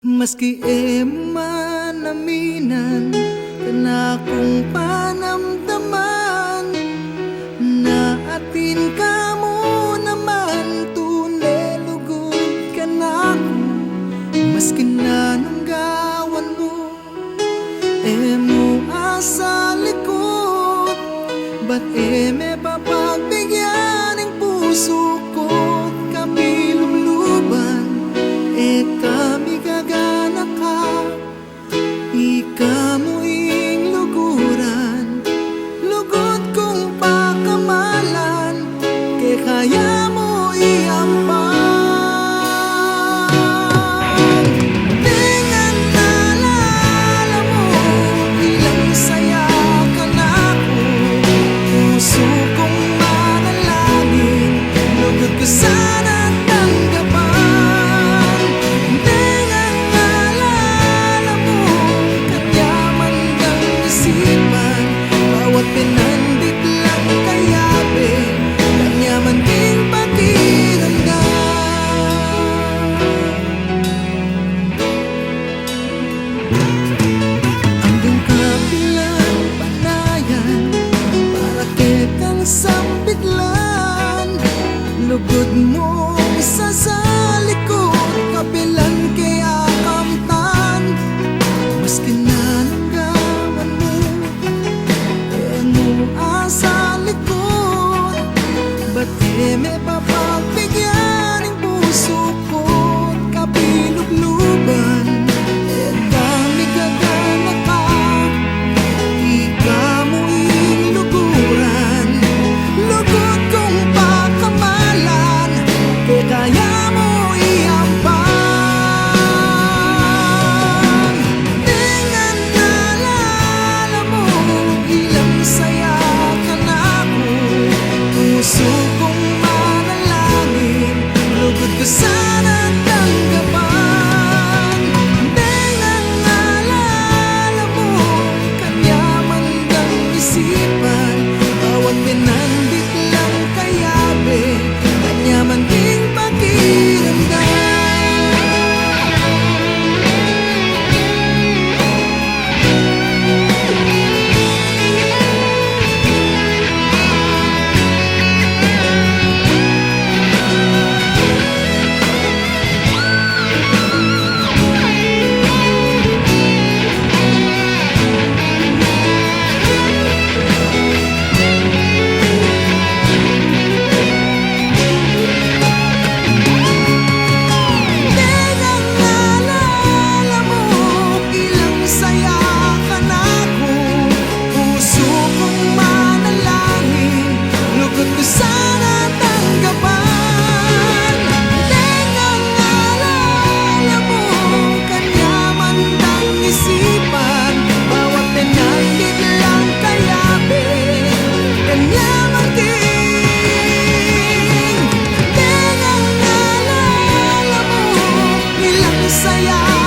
Maski manaminan ka na kung panamdaman na atin ka mo naman tunay lugod ka na ako. Maski nananggawan mo mo asa likod, ba't may papagbigyan ng puso ko kapilubluban kami gagana ka, ika mo ing luguran, lugod kong pakamalan, kaya mo iampan. Dengan naalala mo, ilang saya ka na ako, puso kong manalangin, lugod ko sana pinandit lang kayabe, kanya man din pakiramdam. Hanggang kapilang panayan, para kitang sambitlan, lugod mo isa sa likod, kapilan kaya kamtan. Maski nananggawan mo asa likod, ba't may papagbigyan ng puso ko kapilubluban, kami gagana ka, ika mo ing luguran, lugod kong pakamalan, kaya mo iampan. Dengan naalala mo, ilang saya puso kong manalangin, lugod ko sana tanggapan. Dengan naalala mo, kanya mandang isipan, bawat pinandit lang kayabe, kanya man ding pakiramdam. Sana tanggapan. Dengan naalala mo, kanya mandang isipan, bawat pinandit lang kayabe, kanya maging. Dengan naalala mo, ilang saya